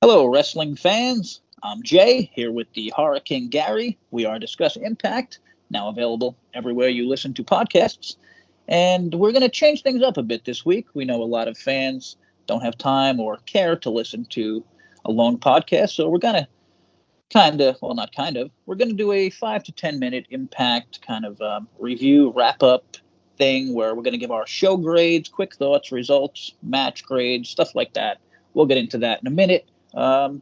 Hello, wrestling fans. I'm Jay, here with the Horror King Gary. We are discussing Impact, now available everywhere you listen to podcasts. And we're going to change things up a bit this week. We know a lot of fans don't have time or care to listen to a long podcast, so we're going to not kind of, we're going to do a 5 to 10 minute Impact kind of review, wrap up thing where we're going to give our show grades, quick thoughts, results, match grades, stuff like that. We'll get into that in a minute. I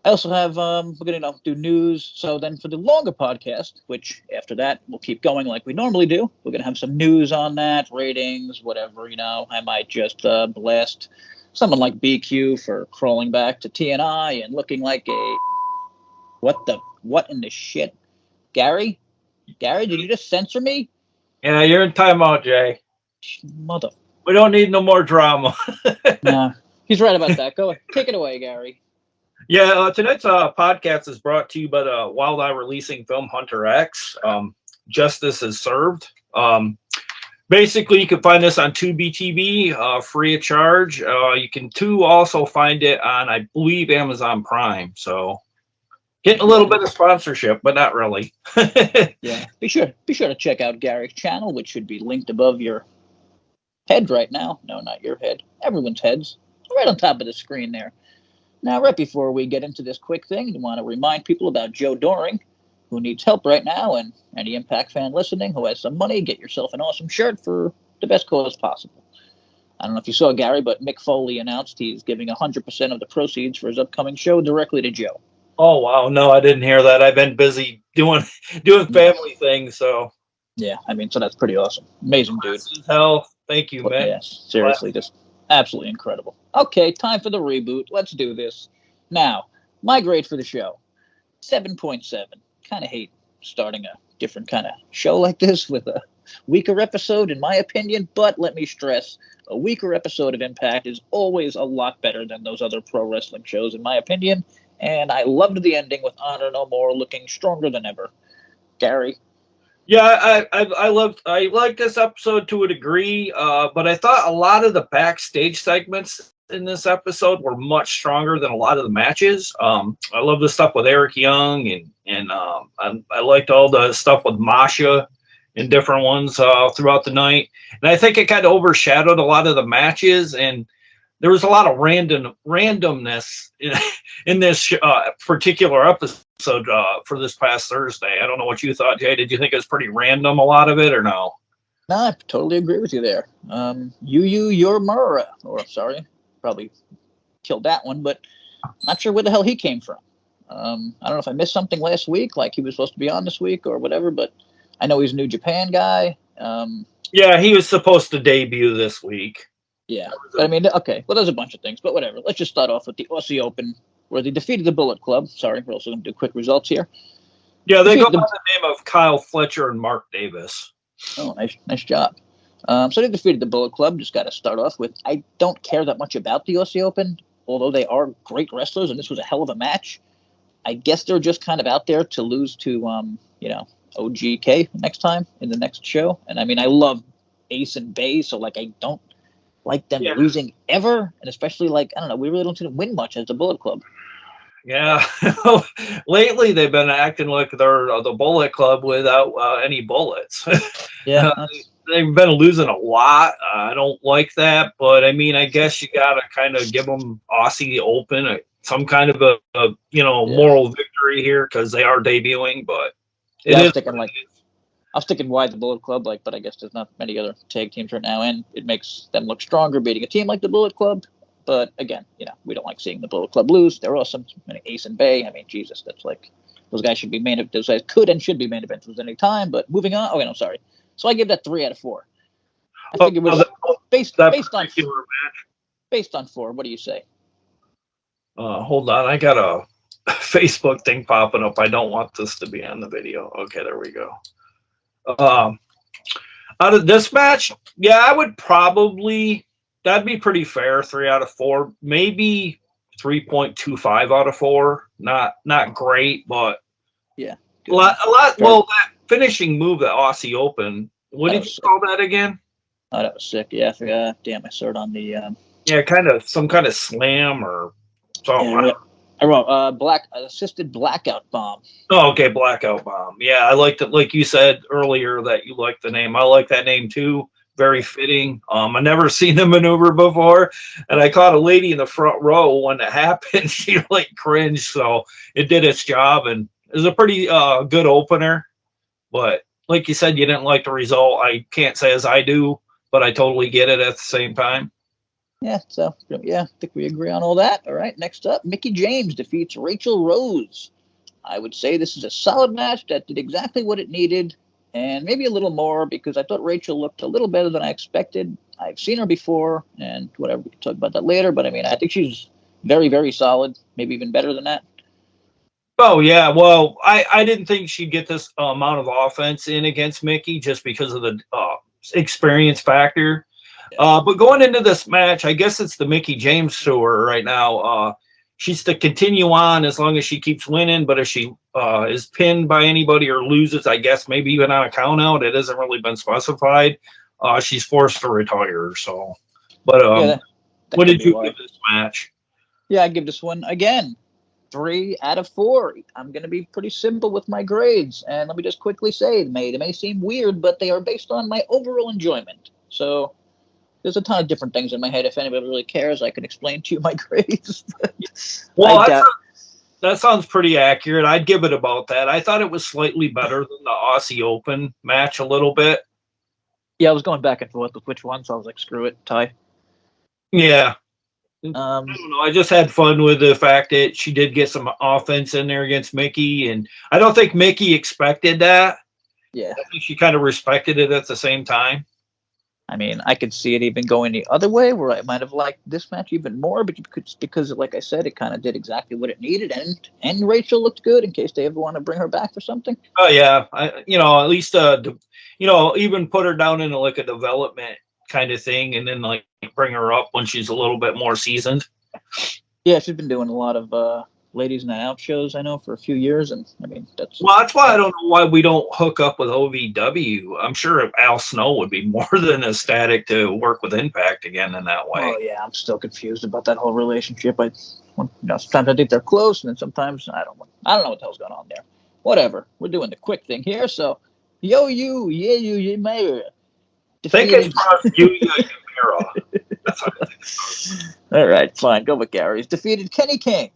also have we're gonna do news. So then for the longer podcast, which after that we'll keep going like we normally do, we're gonna have some news on that, ratings, whatever. I might just blast someone like BQ for crawling back to TNI and looking like a what in the shit, Gary? Gary, did you just censor me? Yeah, you're in timeout, Jay. Mother. We don't need no more drama. Nah, he's right about that. Go take it away, Gary. Yeah, tonight's podcast is brought to you by the Wild Eye Releasing Film Hunter X. Justice is served. Basically, you can find this on Tubi TV, free of charge. You can also find it on, I believe, Amazon Prime. So getting a little bit of sponsorship, but not really. Yeah, be sure to check out Gary's channel, which should be linked above your head right now. No, not your head. Everyone's heads. Right on top of the screen there. Now, right before we get into this quick thing, I want to remind people about Joe Doring, who needs help right now, and any Impact fan listening who has some money, get yourself an awesome shirt for the best cause possible. I don't know if you saw, Gary, but Mick Foley announced he's giving 100% of the proceeds for his upcoming show directly to Joe. Oh, wow. No, I didn't hear that. I've been busy doing family things, so. Yeah, so that's pretty awesome. Amazing dude. Hell, thank you, man. Yes, seriously, just absolutely incredible. Okay, time for the reboot. Let's do this. Now, my grade for the show, 7.7. Kind of hate starting a different kind of show like this with a weaker episode, in my opinion, but let me stress, a weaker episode of Impact is always a lot better than those other pro wrestling shows, in my opinion, and I loved the ending with Honor No More looking stronger than ever. Gary? Yeah, I liked this episode to a degree, but I thought a lot of the backstage segments in this episode were much stronger than a lot of the matches. I love the stuff with Eric Young, and I liked all the stuff with Masha and different ones throughout the night. And I think it kind of overshadowed a lot of the matches, and there was a lot of randomness in this particular episode for this past Thursday. I don't know what you thought, Jay. Did you think it was pretty random, a lot of it, or no? No, I totally agree with you there. Your Murra, or sorry, probably killed that one, but not sure where the hell he came from. I don't know if I missed something last week, like he was supposed to be on this week or whatever, but I know he's a New Japan guy. Yeah, he was supposed to debut this week. Yeah, but okay, well, there's a bunch of things, but whatever. Let's just start off with the Aussie Open, where they defeated the Bullet Club. Sorry, we're also going to do quick results here. Yeah, they go by the name of Kyle Fletcher and Mark Davis. Oh, nice job. So they defeated the Bullet Club. Just got to start off with, I don't care that much about the Aussie Open, although they are great wrestlers, and this was a hell of a match. I guess they're just kind of out there to lose to, OGK next time in the next show. And I love Ace and Bay, so I don't like them losing ever, and especially I don't know, we really don't see them win much as the Bullet Club. Yeah, lately they've been acting like they're the Bullet Club without any bullets. Yeah, they've been losing a lot. I don't like that, but I guess you gotta kind of give them Aussie Open some kind of a moral victory here because they are debuting. But I was thinking why the Bullet Club, but I guess there's not many other tag teams right now, and it makes them look stronger beating a team like the Bullet Club. But again, we don't like seeing the Bullet Club lose. They're awesome. Ace and Bay, Jesus, that's those guys should be main event. Those guys could and should be main events at any time. But moving on. Okay, no, sorry. So I give that 3 out of 4. I think it was based on 4. What do you say? Hold on, I got a Facebook thing popping up. I don't want this to be on the video. Okay, there we go. Out of this match, I would probably, that'd be pretty fair. 3 out of 4, maybe 3.25 out of 4. Not great, but yeah, a lot. Well, that finishing move at Aussie Open. What did you call that again? Oh, that was sick. Yeah, I forgot. Damn, I saw it on the. Yeah, kind of some kind of slam or So Yeah, I wrote black assisted blackout bomb. oh, okay, Blackout Bomb. Yeah, I liked it. Like you said earlier, that you liked the name. I like that name too. Very fitting. I never seen the maneuver before, and I caught a lady in the front row when it happened. She like cringed, so it did its job, and it was a pretty good opener. But like you said, you didn't like the result. I can't say as I do, but I totally get it at the same time. Yeah, so yeah, I think we agree on all that. All right, next up, Mickie James defeats Rachel Rose. I would say this is a solid match that did exactly what it needed, and maybe a little more because I thought Rachel looked a little better than I expected. I've seen her before, and whatever, we can talk about that later. But I mean, I think she's very, very solid, maybe even better than that. Oh yeah, well, I didn't think she'd get this amount of offense in against Mickey just because of the experience factor. But going into this match, I guess it's the Mickie James tour right now. She's to continue on as long as she keeps winning. But if she is pinned by anybody or loses, I guess maybe even on a count out, it hasn't really been specified. She's forced to retire. So, but Yeah, that what could did be you why. give this match? Yeah, I give this one again 3 out of 4. I'm going to be pretty simple with my grades, and let me just quickly say, they may seem weird, but they are based on my overall enjoyment. So there's a ton of different things in my head. If anybody really cares, I can explain to you my grades. I Well, doubt. that sounds pretty accurate. I'd give it about that. I thought it was slightly better than the Aussie Open match a little bit. Yeah, I was going back and forth with which one, so I was like, screw it, tie. Yeah. I Um, don't know. I just had fun with the fact that she did get some offense in there against Mickey, and I don't think Mickey expected that. yeah, I think she kind of respected it at the same time. I mean, I could see it even going the other way, where I might have liked this match even more, but because, like I said, it kind of did exactly what it needed, and Rachel looked good in case they ever want to bring her back for something. Oh yeah, at least even put her down into like a development kind of thing, and then like bring her up when she's a little bit more seasoned. Yeah, she's been doing a lot of ladies night out shows, I know, for a few years, and I mean That's why I don't know why we don't hook up with OVW. I'm sure Al Snow would be more than ecstatic to work with Impact again in that way. Oh yeah, I'm still confused about that whole relationship. Sometimes I think they're close, and then sometimes I don't. I don't know what the hell's going on there. Whatever. We're doing the quick thing here, so yo you mayor I think defeated. it's from Yuya Yamura. That's what I think. All right, fine. Go with Gary's defeated Kenny King,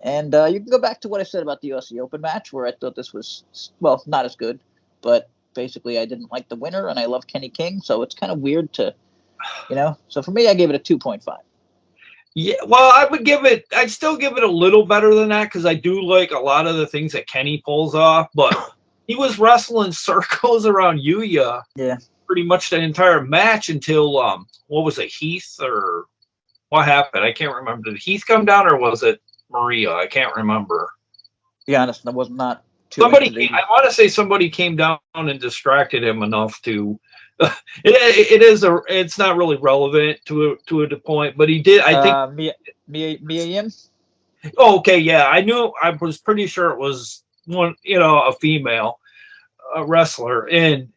and you can go back to what I said about the Aussie Open match, where I thought this was not as good, but basically I didn't like the winner, and I love Kenny King, so it's kind of weird to, So for me, I gave it a 2.5. Yeah, well, I'd still give it a little better than that because I do like a lot of the things that Kenny pulls off, but he was wrestling circles around Yuya Yeah. pretty much the entire match until what was it, Heath, or what happened? I can't remember. Did Heath come down or was it Maria? I can't remember. To be honest, I was not too into I want to say somebody came down and distracted him enough to. It's not really relevant to a point, but he did. I think. Mia Yim. Oh, okay, yeah, I was pretty sure it was one, a female wrestler, and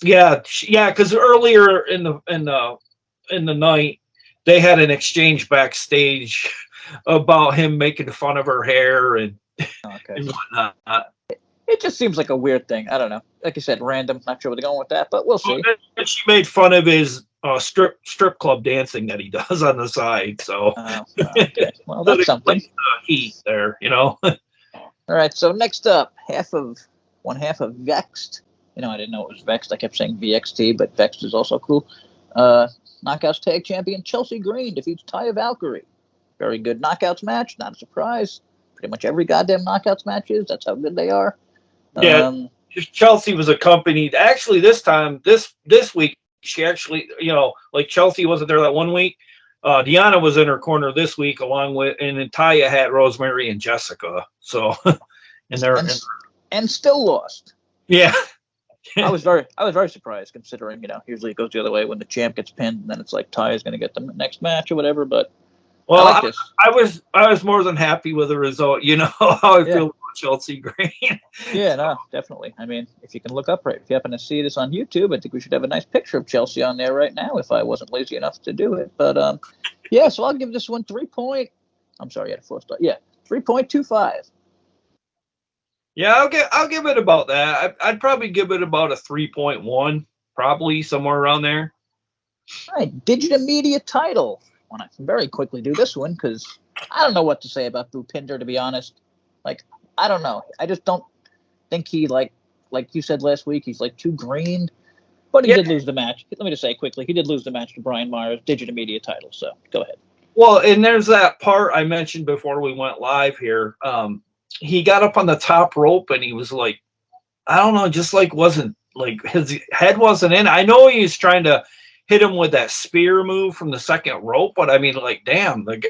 yeah, because earlier in the night they had an exchange backstage about him making fun of her hair and, Okay. and whatnot. It just seems like a weird thing. I don't know. Like I said, random. Not sure where they're going with that, but we'll see. And she made fun of his strip club dancing that he does on the side. So, okay. Well, that's something. Heat there, All right. So next up, one half of Vexed. I didn't know it was Vexed. I kept saying VXT, but Vexed is also cool. Knockouts Tag Champion Chelsea Green defeats Taya Valkyrie. Very good knockouts match. Not a surprise. Pretty much every goddamn knockouts match is. That's how good they are. Yeah. Chelsea was accompanied. Actually, this week, she actually, like Chelsea wasn't there that one week. Deanna was in her corner this week, along with, and then Taya had Rosemary and Jessica. So, and still lost. Yeah. I was very surprised, considering usually it goes the other way when the champ gets pinned, and then it's like Taya's going to get the next match or whatever. But well, I like this. I was more than happy with the result. You know how I feel about Chelsea Green. Yeah, no, definitely. I mean, if you can look up if you happen to see this on YouTube, I think we should have a nice picture of Chelsea on there right now if I wasn't lazy enough to do it. But yeah, so I'll give this one 3.5 I'm sorry, you had a 4-star. Yeah, 3.25. Yeah, I'll give it about that. I'd probably give it about a 3.1, probably somewhere around there. All right, digital media title. I want to very quickly do this one because I don't know what to say about Bhupinder, to be honest. Like, I don't know. I just don't think he, like you said last week, he's like too green. But he did lose the match. Let me just say quickly, he did lose the match to Brian Myers, digital media title. So go ahead. Well, and there's that part I mentioned before we went live here. He got up on the top rope and he was like, I don't know, just like wasn't like his head wasn't in. I know he was trying to hit him with that spear move from the second rope, but I mean, like, damn, like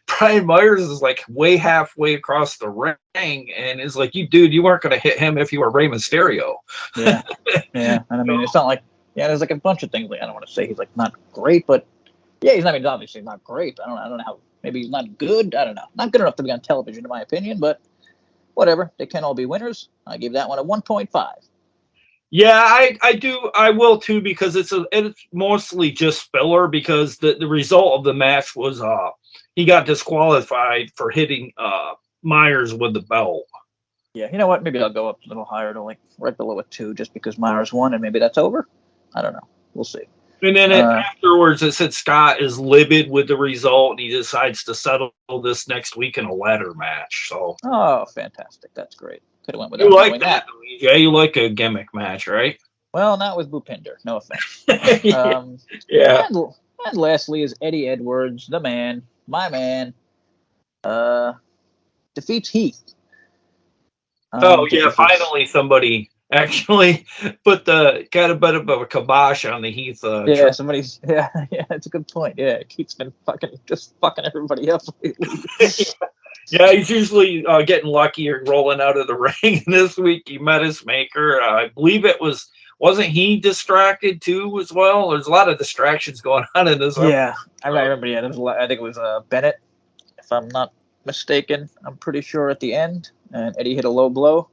Brian Myers is like way halfway across the ring, and it's like, you weren't going to hit him if you were Rey Mysterio. Yeah, yeah, and I mean, it's not like there's like a bunch of things. Like, I don't want to say he's like not great, but yeah, he's not. I mean, obviously not great. I don't know how. Maybe he's not good. I don't know. Not good enough to be on television, in my opinion, but whatever. They can all be winners. I give that one a 1.5. Yeah, I do. I will too, because it's mostly just filler, because the result of the match was he got disqualified for hitting Myers with the belt. Yeah, you know what? Maybe I'll go up a little higher to like right below a 2, just because Myers won, and maybe that's over. I don't know. We'll see. And then afterwards, it said Scott is livid with the result, and he decides to settle this next week in a ladder match. So, oh, fantastic! That's great. Could have went with you like that? Yeah, you like a gimmick match, right? Well, not with Bhupinder. No offense. Yeah. And lastly is Eddie Edwards, the man, my man, defeats Heath. Finally somebody actually got a bit of a kibosh on the Heath. Yeah, that's a good point. Yeah, Heath's been fucking everybody up lately. Yeah, he's usually getting lucky or rolling out of the ring. This week he met his maker. I believe wasn't he distracted too as well? There's a lot of distractions going on in this. Yeah, I remember. Yeah, I think it was Bennett, if I'm not mistaken. I'm pretty sure at the end, and Eddie hit a low blow.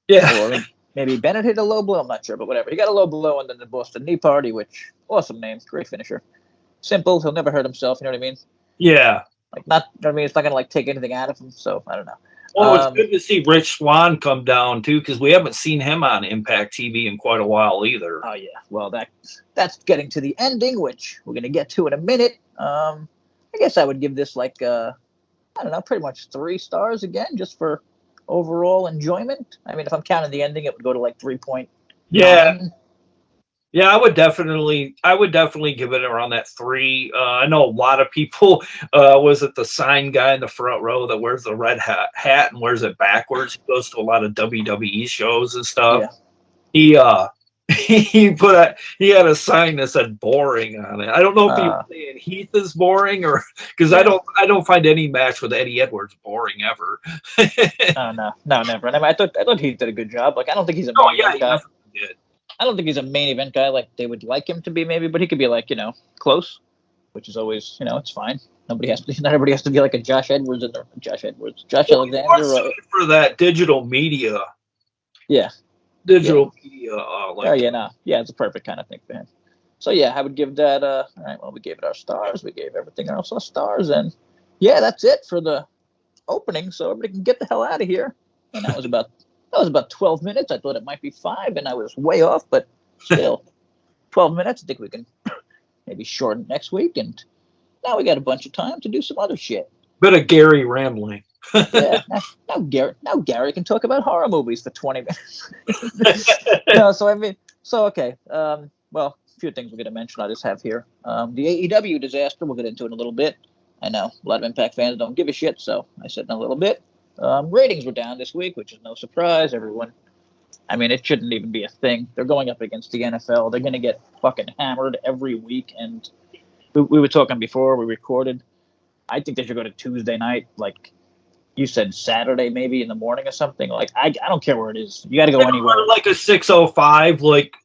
Yeah, or maybe Bennett hit a low blow. I'm not sure, but whatever. He got a low blow, and then the Boston Knee Party, which awesome name, great finisher, simple. He'll never hurt himself. You know what I mean? Yeah. Like, not, you know what I mean, it's not gonna like take anything out of him. So I don't know. Well, it's good to see Rich Swann come down too, because we haven't seen him on Impact TV in quite a while either. Oh yeah, well that's getting to the ending, which we're gonna get to in a minute. I guess I would give this like I don't know, pretty much 3 stars again, just for overall enjoyment. I mean, if I'm counting the ending, it would go to like 3.9. Yeah, I would definitely give it around that 3. I know a lot of people. Was it the sign guy in the front row that wears the red hat and wears it backwards? He goes to a lot of WWE shows and stuff. Yeah. He had a sign that said "boring" on it. I don't know if he was saying Heath is boring, or because I don't find any match with Eddie Edwards boring ever. No, never. And I thought Heath did a good job. Like, I don't think he's a main event guy. I don't think he's a main event guy like they would like him to be, maybe, but he could be like, close, which is always, it's fine. Not everybody has to be like a Josh Alexander. For that digital media. Yeah. Media. It's a perfect kind of thing for him. So yeah, I would give that. All right, well, we gave it our stars. We gave everything else our stars, and yeah, that's it for the opening. So everybody can get the hell out of here. And that was about 12 minutes. I thought it might be 5, and I was way off, but still, 12 minutes. I think we can maybe shorten next week, and now we got a bunch of time to do some other shit. Bit of Gary rambling. Yeah, now Gary can talk about horror movies for 20 minutes. Okay. Well, a few things we're going to mention I just have here. The AEW disaster, we'll get into it in a little bit. I know a lot of Impact fans don't give a shit, so I said in a little bit. Ratings were down this week, which is no surprise. Everyone, I mean, it shouldn't even be a thing. They're going up against the NFL. They're going to get fucking hammered every week. And we were talking before we recorded. I think they should go to Tuesday night, like you said, Saturday maybe in the morning or something. Like, I don't care where it is. You got to go anywhere. Like a 6:05, like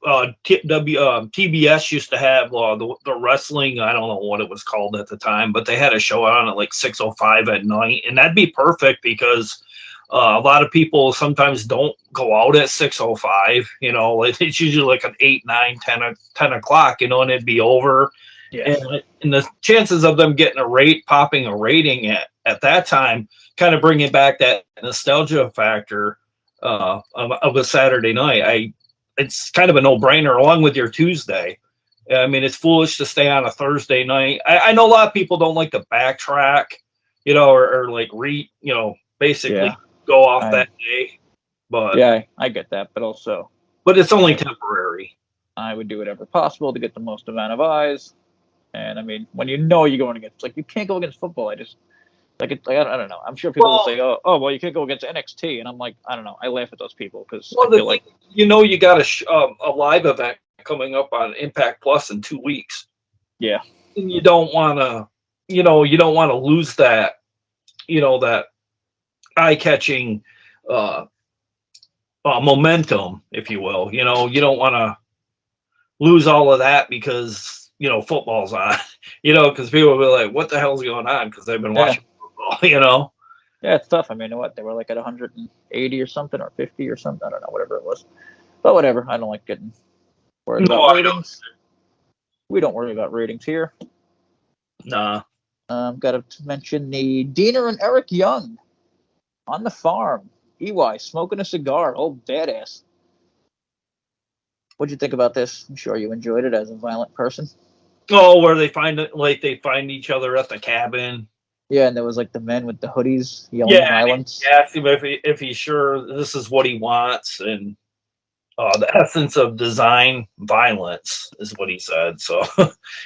TBS used to have the wrestling. I don't know what it was called at the time, but they had a show on at like 6:05 at night, and that'd be perfect because a lot of people sometimes don't go out at 6:05. It's usually like an 8, 9, 10 o'clock. And it'd be over. Yeah. And the chances of them getting popping a rating at at that time, kind of bringing back that nostalgia factor of a Saturday night. It's kind of a no-brainer along with your Tuesday. I mean, it's foolish to stay on a Thursday night. I know a lot of people don't like to backtrack, or like basically go off that day. But yeah, I get that, but it's only temporary. I would do whatever possible to get the most amount of eyes. And I mean, when you're going against, like, you can't go against football. I just I don't know. I'm sure people will say, oh, well, you can't go against NXT, and I'm like, I don't know. I laugh at those people because I feel like you got a live event coming up on Impact Plus in 2 weeks. Yeah, and you don't want to, lose that, that eye-catching momentum, if you will. You don't want to lose all of that because football's on. Because people will be like, "What the hell's going on?" Because they've been watching football. Yeah, it's tough. I mean, what, they were like at 180 or something, or 50 or something. I don't know, whatever it was. But whatever. I don't like getting worried about ratings. We don't worry about ratings here. Nah. Got to mention the Diener and Eric Young on the farm. EY smoking a cigar. Old badass. What'd you think about this? I'm sure you enjoyed it as a violent person. Oh, where they find each other at the cabin. Yeah, and there was like the men with the hoodies yelling violence. Yeah, asked him if he's sure this is what he wants, and the essence of design violence is what he said. So,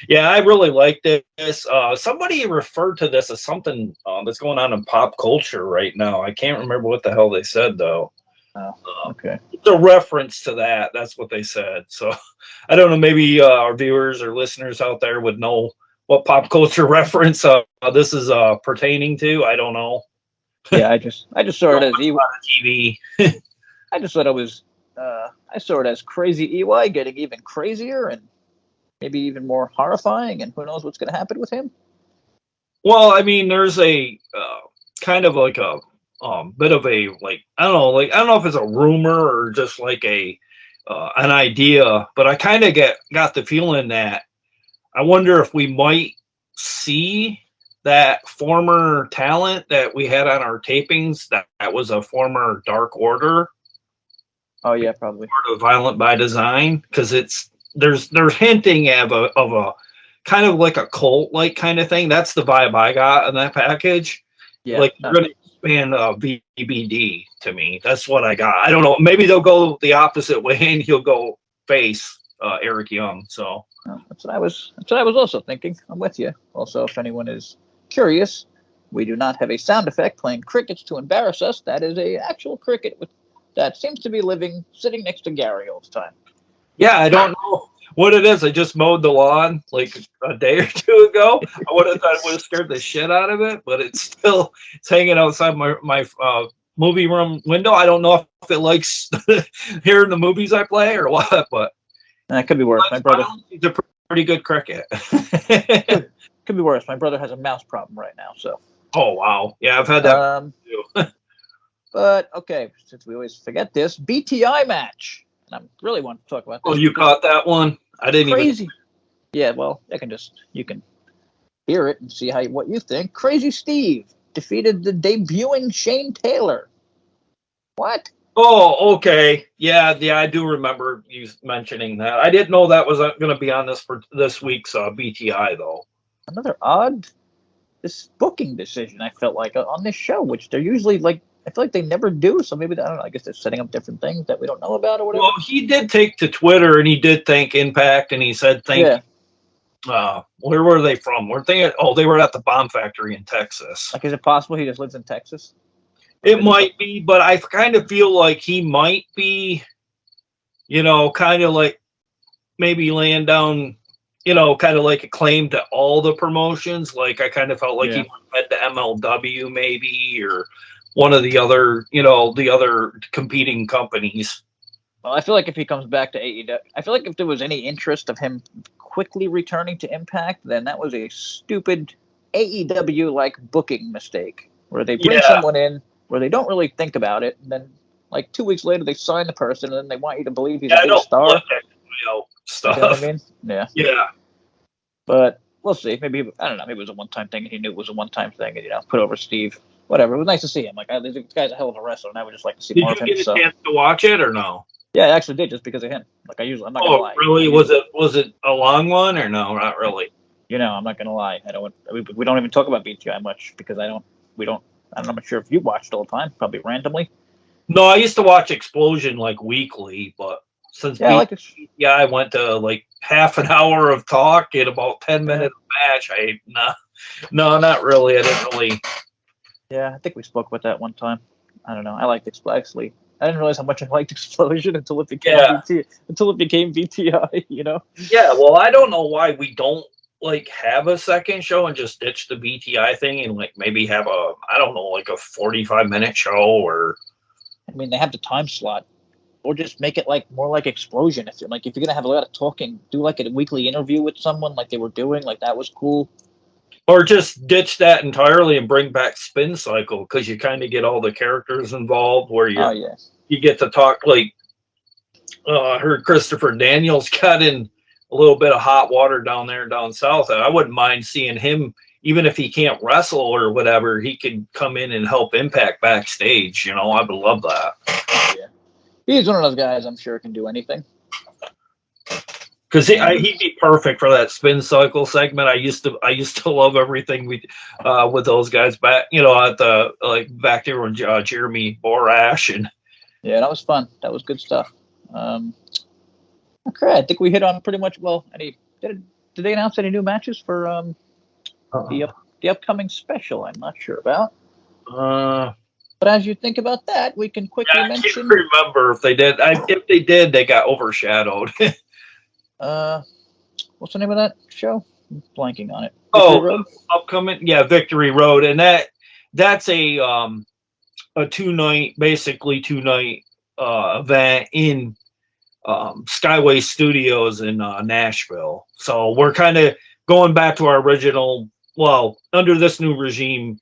yeah, I really liked this. Somebody referred to this as something that's going on in pop culture right now. I can't remember what the hell they said though. Oh, okay. It's a reference to that. That's what they said. So, I don't know. Maybe our viewers or listeners out there would know what pop culture reference this is pertaining to. I don't know. Yeah, I just saw it as TV. I just thought it was. I saw it as crazy EY getting even crazier and maybe even more horrifying, and who knows what's going to happen with him. Well, I mean, there's a kind of like a bit of a I don't know if it's a rumor or just like an idea, but I kind of got the feeling that I wonder if we might see that former talent that we had on our tapings that was a former Dark Order. Oh yeah, probably. Sort of Violent by Design, because they're hinting of a kind of like a cult like kind of thing. That's the vibe I got in that package. Yeah, like they're going to expand VBD to me. That's what I got. I don't know. Maybe they'll go the opposite way and he'll go face Eric Young. So that's what I was also thinking. I'm with you. Also, if anyone is curious, we do not have a sound effect playing crickets to embarrass us. That is a actual cricket that seems to be sitting next to Gary all the time. Yeah, I don't know what it is. I just mowed the lawn like a day or two ago. I would have thought it would have scared the shit out of it, but it's hanging outside my movie room window. I don't know if it likes hearing the movies I play or what, but it could be worse. My brother, he's a pretty good cricket. could be worse. My brother has a mouse problem right now, so. Oh wow, yeah, I've had that too. But okay, since we always forget this BTI match, and I really want to talk about this. Oh, you caught that one? I didn't crazy. Even. Yeah, well, you can hear it and see what you think. Crazy Steve defeated the debuting Shane Taylor. What? Oh, okay. Yeah, I do remember you mentioning that. I didn't know that was going to be on this week's BTI though. Another odd booking decision. I felt like on this show, which they're usually like. I feel like they never do, so maybe, I don't know, I guess they're setting up different things that we don't know about or whatever. Well, he did take to Twitter, and he did thank Impact, and he said thank you. Where were they from? They were at the Bomb Factory in Texas. Like, is it possible he just lives in Texas? It might be, but I kind of feel like he might be, kind of like maybe laying down, kind of like a claim to all the promotions. Like, I kind of felt like he went to MLW maybe, or one of the other, the other competing companies. Well, I feel like if he comes back to AEW, I feel like if there was any interest of him quickly returning to Impact, then that was a stupid AEW-like booking mistake, where they bring someone in where they don't really think about it, and then like 2 weeks later they sign the person, and then they want you to believe he's a big star. Stuff. You know what I mean? Yeah. Yeah. But we'll see. Maybe I don't know. Maybe it was a one-time thing, and he knew it was a one-time thing, and put over Steve. Whatever. It was nice to see him. Like, this guy's a hell of a wrestler, and I would just like to see Did more you of him. get a chance to watch it or no? Yeah, I actually did, just because of him. Like, I'm not gonna lie. Really? Was it a long one or no? Not really. I'm not gonna lie. We don't even talk about BTI much because I'm not sure if you watched all the time. Probably randomly. No, I used to watch Explosion like weekly, but since BTI went to like half an hour of talk and about 10 minutes match, not really. I didn't really. Yeah, I think we spoke about that one time. I don't know. I liked Explosion. I didn't realize how much I liked Explosion until it became BTI. Yeah, well, I don't know why we don't like have a second show and just ditch the BTI thing and like maybe have a 45-minute show or. I mean, they have the time slot, or just make it like more like Explosion. If you're gonna have a lot of talking, do like a weekly interview with someone like they were doing. Like that was cool. Or just ditch that entirely and bring back Spin Cycle because you kind of get all the characters involved where you get to talk. Like I heard Christopher Daniels got in a little bit of hot water down south. I wouldn't mind seeing him, even if he can't wrestle or whatever, he could come in and help Impact backstage. I would love that. Yeah, he's one of those guys I'm sure can do anything. Because he'd be perfect for that Spin Cycle segment. I used to love everything with those guys back, at the back there with Jeremy Borash and. Yeah, that was fun. That was good stuff. Okay, I think we hit on pretty much. Well, did they announce any new matches for the upcoming special? I'm not sure about. But as you think about that, we can quickly mention. I can't remember if they did. If they did, they got overshadowed. What's the name of that show? I'm blanking on it. Upcoming, Victory Road, and that's a two-night event in Skyway Studios in Nashville. So we're kind of going back to our original, under this new regime,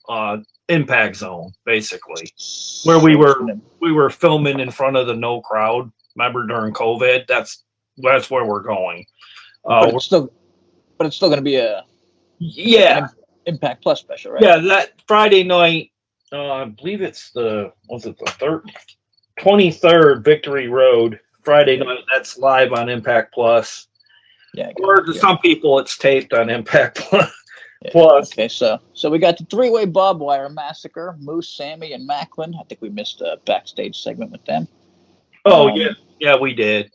Impact Zone, basically, where we were filming in front of the no crowd. Remember during COVID? That's where we're going. But it's still going to be an Impact Plus special, right? Yeah, that Friday night. I believe it's the 23rd Victory Road Friday night. That's live on Impact Plus. Yeah. Or to some people, it's taped on Impact Plus. Okay, so we got the three-way barbed wire massacre: Moose, Sammy, and Macklin. I think we missed a backstage segment with them. Oh yeah, we did.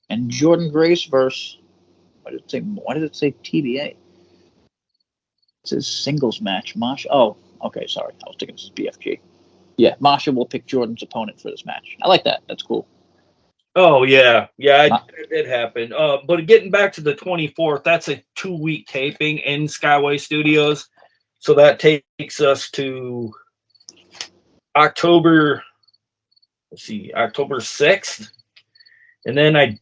And Jordan Grace versus why did it say TBA? It says singles match. Masha. Oh, okay, sorry. I was thinking this is BFG. Yeah, Masha will pick Jordan's opponent for this match. I like that. That's cool. Oh yeah, it happened. But getting back to the 24th, that's a 2-week taping in Skyway Studios, so that takes us to October 6th, and then I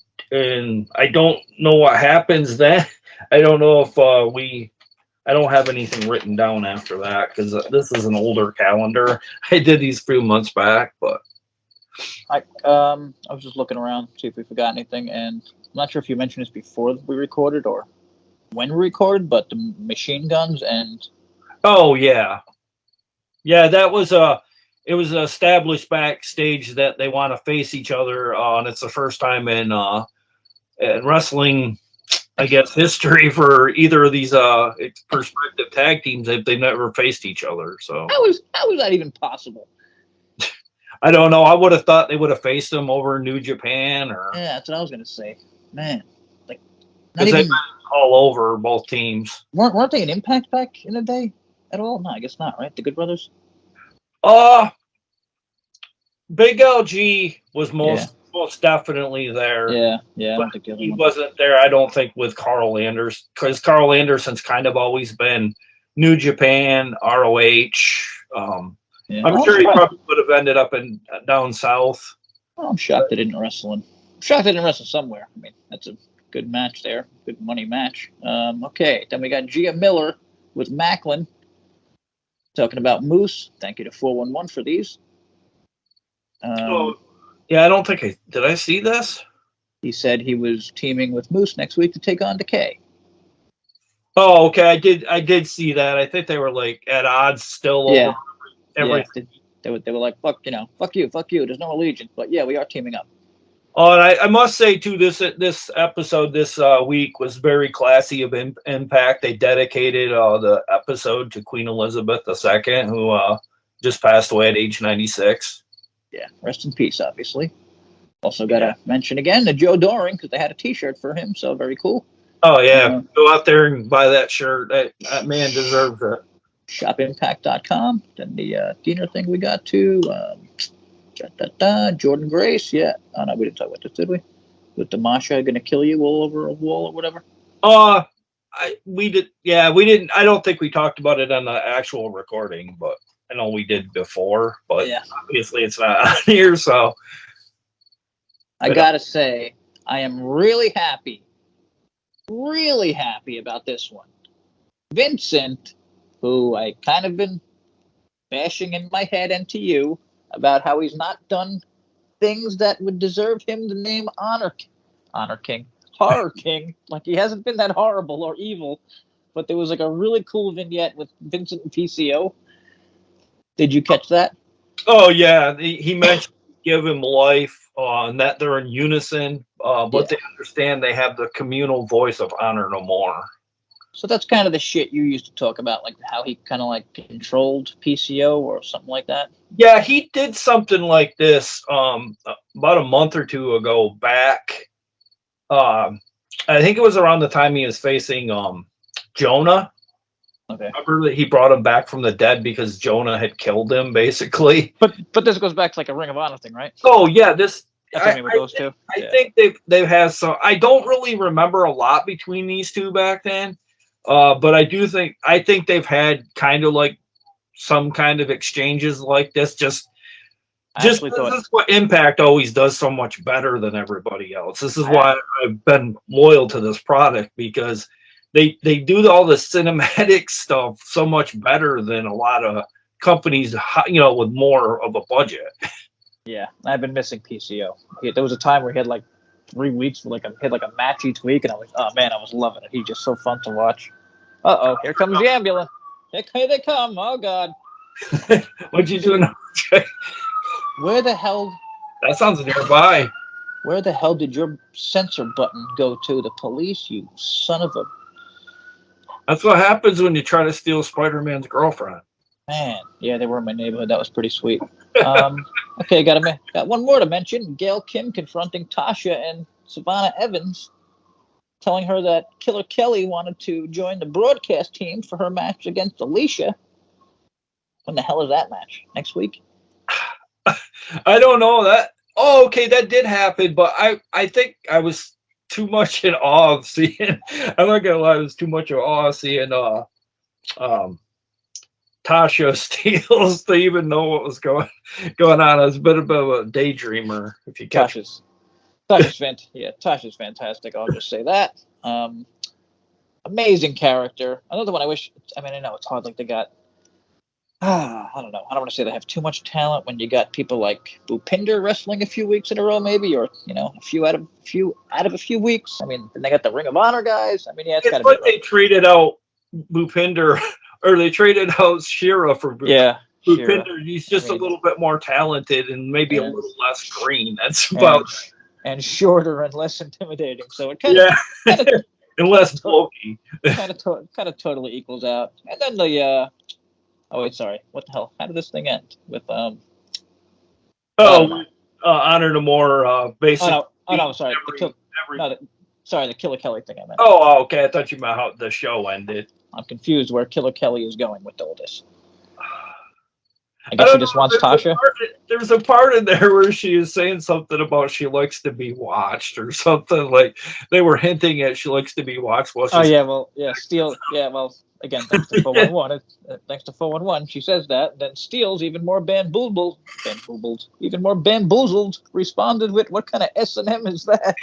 don't know what happens then. I don't know if I don't have anything written down after that because this is an older calendar. I did these a few months back, but. I was just looking around to see if we forgot anything, and I'm not sure if you mentioned this before we recorded or when we recorded, but the Machine Guns and. Oh yeah, that was it was established backstage that they want to face each other, and it's the first time in wrestling, I guess, history for either of these prospective tag teams that they've never faced each other. So how was that even possible? I don't know. I would have thought they would have faced them over in New Japan or. Yeah, that's what I was gonna say. Man, like not even all over both teams. Weren't they an Impact back in the day at all? No, I guess not. Right, the Good Brothers. Big LG was most definitely there. Yeah. I don't think he wasn't there. I don't think with Carl Anderson because Carl Anderson's kind of always been New Japan, ROH. I'm sure he probably would have ended up down south. Well, I'm shocked they didn't wrestle somewhere. I mean, that's a good match there. Good money match. Okay, then we got Gia Miller with Macklin talking about Moose. Thank you to 411 for these. I don't think did I see this? He said he was teaming with Moose next week to take on Decay. Oh, okay. I did see that. I think they were like at odds still over Yeah, yeah. everything. They were like, fuck, fuck you. There's no allegiance, but yeah, we are teaming up. Oh, and I must say too, this episode this week was very classy of Impact. They dedicated the episode to Queen Elizabeth II, who just passed away at age 96. Yeah, rest in peace, obviously. Also, got to mention again the Joe Doring because they had a T-shirt for him, so very cool. Oh yeah, go out there and buy that shirt. That man deserves it. Shopimpact.com. Then the Diener thing we got to. Jordan Grace, yeah. Oh no, we didn't talk about this, did we? With the Masha gonna kill you all over a wall or whatever. We did. Yeah, we didn't. I don't think we talked about it on the actual recording, but I know we did before. But yeah, obviously it's not on here, so. I gotta say, I am really happy about this one. Vincent, who I kind of been bashing in my head and to you about how he's not done things that would deserve him the name Horror King. Like he hasn't been that horrible or evil, but there was like a really cool vignette with Vincent and PCO. Did you catch that? Oh yeah, he mentioned give him life, and that they're in unison, but they understand they have the communal voice of Honor No More. So that's kind of the shit you used to talk about, like how he kind of like controlled PCO or something like that. Yeah, he did something like this about a month or two ago back. I think it was around the time he was facing Jonah. Okay. Remember that he brought him back from the dead because Jonah had killed him, basically. But this goes back to like a Ring of Honor thing, right? Oh yeah, this. I think they've had some. I don't really remember a lot between these two back then. But I think they've had kind of like some kind of exchanges like this. This is what Impact always does so much better than everybody else. This is why I've been loyal to this product, because they do all the cinematic stuff so much better than a lot of companies, with more of a budget. Yeah, I've been missing PCO. There was a time where he had like 3 weeks, he had like a match each week, and I was loving it. He's just so fun to watch. Here comes the ambulance. Here they come. Oh God. What'd you do now? Where the hell? That sounds nearby. Where the hell did your censor button go to? The police, you son of a. That's what happens when you try to steal Spider-Man's girlfriend. Man, yeah, they were in my neighborhood. That was pretty sweet. Okay, got one more to mention. Gail Kim confronting Tasha and Savannah Evans, telling her that Killer Kelly wanted to join the broadcast team for her match against Alicia. When the hell is that match? Next week? I don't know that. Oh, okay, that did happen, but I think I was too much in awe of seeing. I'm not gonna lie, I was too much in awe of seeing Tasha Steeles to even know what was going on. I was a bit of a daydreamer, if you catch it. Tasha's fantastic. I'll just say that. Amazing character. Another one I know it's hard. Like they got, I don't know. I don't want to say they have too much talent when you got people like Bhupinder wrestling a few weeks in a row, maybe, or a few out of a few weeks. I mean, then they got the Ring of Honor guys. I mean, yeah, it's got to be. But they traded out Bhupinder, or they traded out Shira for Bhupinder. Yeah. Bhupinder, he's just a little bit more talented and maybe a little less green. That's about. And shorter and less intimidating, so it kind of and less bulky. kind of totally equals out. And then the what the hell? How did this thing end? With Honor No More, basically. Sorry. The Killer Kelly thing I meant. Oh, okay. I thought you meant how the show ended. I'm confused where Killer Kelly is going with all this. I guess she just wants Tasha. There's a part in there where she is saying something about she likes to be watched or something. Like they were hinting at she likes to be watched. Steel. Yeah, well, again, thanks to 411. She says that. Then Steele's even more bamboozled, responded with, "What kind of S&M is that?"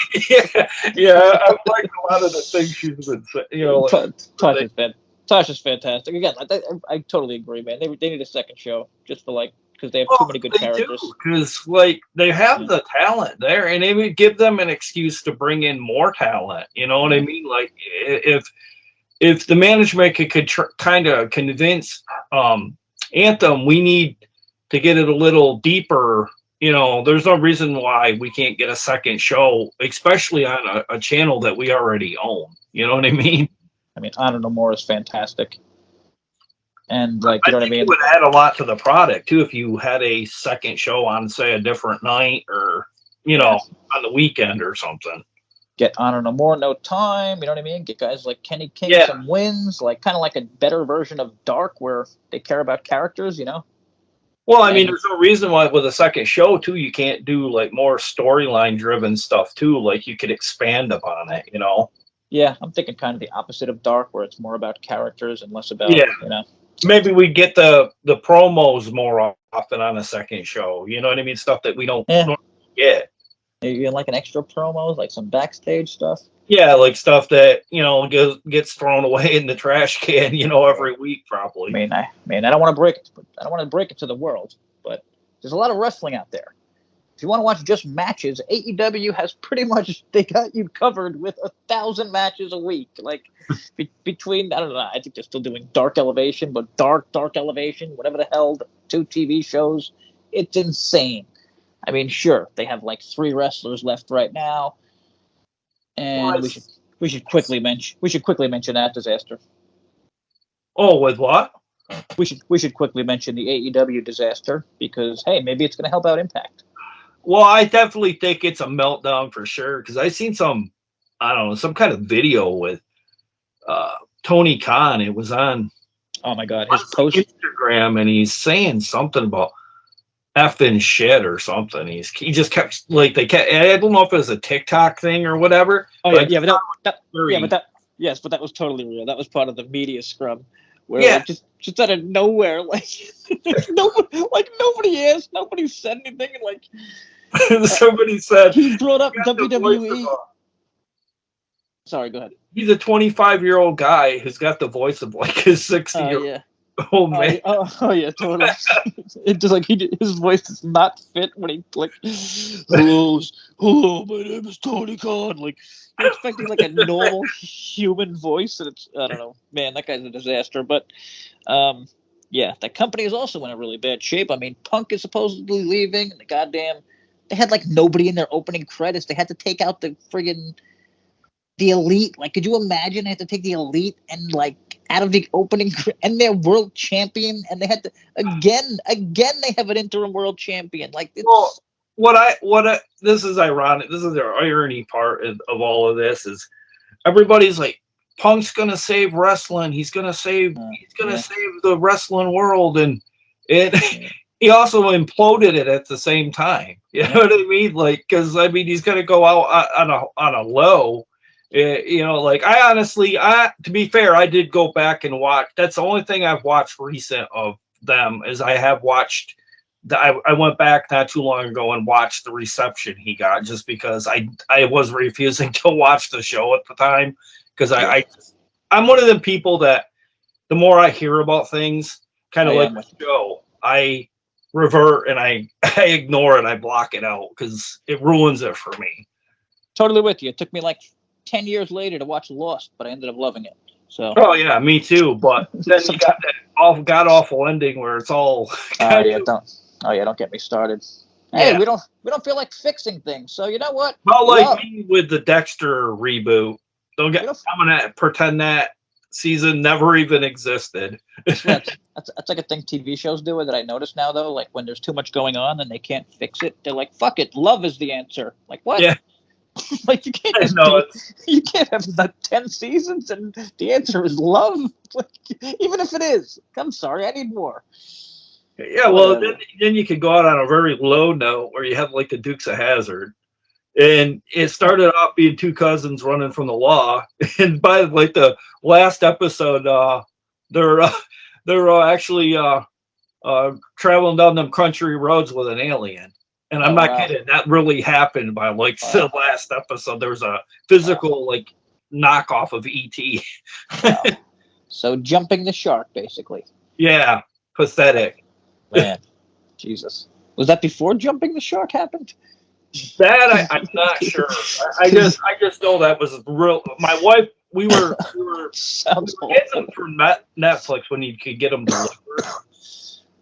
yeah. I've liked a lot of the things she's been saying. Tasha's fantastic. Again, I totally agree, man. They need a second show just for because they have too many good characters. Because they have the talent there, and it would give them an excuse to bring in more talent. You know what I mean? Like if if the management could kind of convince Anthem, we need to get it a little deeper. There's no reason why we can't get a second show, especially on a channel that we already own. You know what I mean? I mean, Honor No More is fantastic. And, like, you know what I mean? It would add a lot to the product, too, if you had a second show on, say, a different night or, on the weekend or something. Get Honor No More, No Time, you know what I mean? Get guys like Kenny King some wins, like kind of like a better version of Dark where they care about characters, Well, I mean, there's no reason why with a second show, too, you can't do, like, more storyline-driven stuff, too. Like, you could expand upon it, Yeah, I'm thinking kind of the opposite of Dark, where it's more about characters and less about, Maybe we get the promos more often on a second show. You know what I mean? Stuff that we don't normally get. Maybe like an extra promos, like some backstage stuff. Yeah, like stuff that gets thrown away in the trash can, every week probably. I don't want to break it. I don't want to break it to the world, but there's a lot of wrestling out there. If you want to watch just matches, AEW has pretty much, they got you covered with 1,000 matches a week. Like between, I don't know, I think they're still doing Dark Elevation, but Dark Elevation, whatever the hell, 2 TV shows, it's insane. I mean, sure, they have like 3 wrestlers left right now. And we should quickly mention that disaster. Oh, with what? We should quickly mention the AEW disaster because hey, maybe it's going to help out Impact. Well, I definitely think it's a meltdown for sure because I seen some kind of video with Tony Khan. It was on oh my god, his post Instagram, and he's saying something about effing shit or something. He just kept I don't know if it was a TikTok thing or whatever. Oh yeah, but that was totally real. That was part of the media scrum. Where like, just out of nowhere, like nobody asked, nobody said anything, and like somebody said he brought up WWE. Sorry, go ahead. He's a 25-year-old guy who's got the voice of like his 60-year-old. Oh man! Oh yeah, totally. It's just like his voice does not fit when he like, hello, my name is Tony Khan. Like you're expecting like a normal human voice, and it's I don't know, man. That guy's a disaster. But yeah, that company is also in a really bad shape. I mean, Punk is supposedly leaving. And they had like nobody in their opening credits. They had to take out the Elite. Like, could you imagine they had to take the Elite and like out of the opening and they're world champion and they had to again they have an interim world champion. Like it's, this is ironic. This is the irony part of all of this is everybody's like Punk's gonna save wrestling. He's gonna save the wrestling world and he also imploded it at the same time. You know what I mean? Like because I mean he's gonna go out on a low. Like I honestly, to be fair, I did go back and watch. That's the only thing I've watched recent of them is I have watched. I went back not too long ago and watched the reception he got just because I was refusing to watch the show at the time because I'm one of the people that the more I hear about things, kind of like the show, I revert and I ignore it. I block it out because it ruins it for me. Totally with you. It took me like 10 years later to watch Lost, but I ended up loving it. So. Oh yeah, me too. But then you got that god-awful ending where it's all. Don't get me started. Hey, we don't feel like fixing things. So you know what? Well, like me with the Dexter reboot. I'm gonna pretend that season never even existed. That's like a thing TV shows do that I notice now though. Like when there's too much going on and they can't fix it, they're like, "Fuck it, love is the answer." Like what? Yeah. Like you can't you can't have 10 seasons and the answer is love. Like, even if it is, I'm sorry, I need more. Yeah, well then you could go out on a very low note where you have like the Dukes of Hazzard, and it started off being 2 cousins running from the law, and by like the last episode, they're actually traveling down them country roads with an alien. And I'm not kidding. That really happened by like the last episode. There was a physical like knockoff of ET. Wow. So jumping the shark, basically. Yeah, pathetic. Man, Jesus. Was that before jumping the shark happened? That I'm not sure. I just know that was real. My we were Sounds getting them from Netflix when you could get them delivered.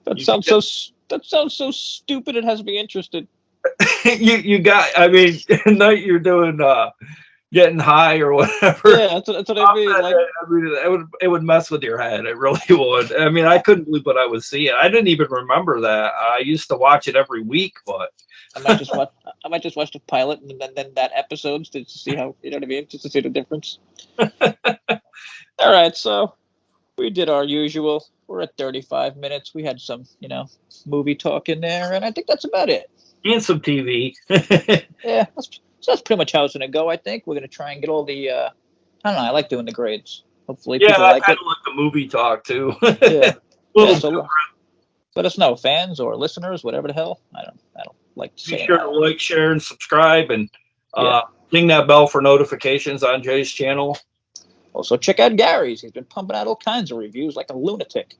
That sounds so stupid. It has me interested. you got. I mean, night you're doing getting high or whatever. Yeah, that's what I mean. Like, I mean, it would mess with your head. It really would. I mean, I couldn't believe what I was seeing. I didn't even remember that. I used to watch it every week, but I might just watch the pilot and then that episode to see how, you know what I mean, just to see the difference. All right, so we did our usual. We're at 35 minutes. We had some, movie talk in there, and I think that's about it. and some TV. Yeah, that's pretty much how it's going to go, I think. We're going to try and get all the, I don't know, I like doing the grades. Hopefully people I like kind it. of like the movie talk, too. Yeah. So let us know, fans or listeners, whatever the hell. I don't like to say. Be sure to like, share, and subscribe, and ding that bell for notifications on Jay's channel. Also, check out Gary's. He's been pumping out all kinds of reviews like a lunatic.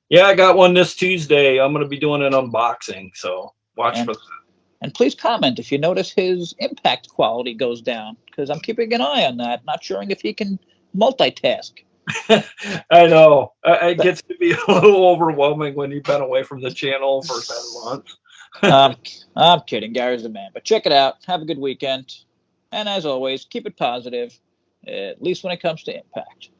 Yeah, I got one this Tuesday. I'm going to be doing an unboxing, so watch for that. And please comment if you notice his impact quality goes down, because I'm keeping an eye on that, not sure if he can multitask. I know. It gets to be a little overwhelming when you've been away from the channel for 10 months. I'm kidding. Gary's the man. But check it out. Have a good weekend. And as always, keep it positive, at least when it comes to impact.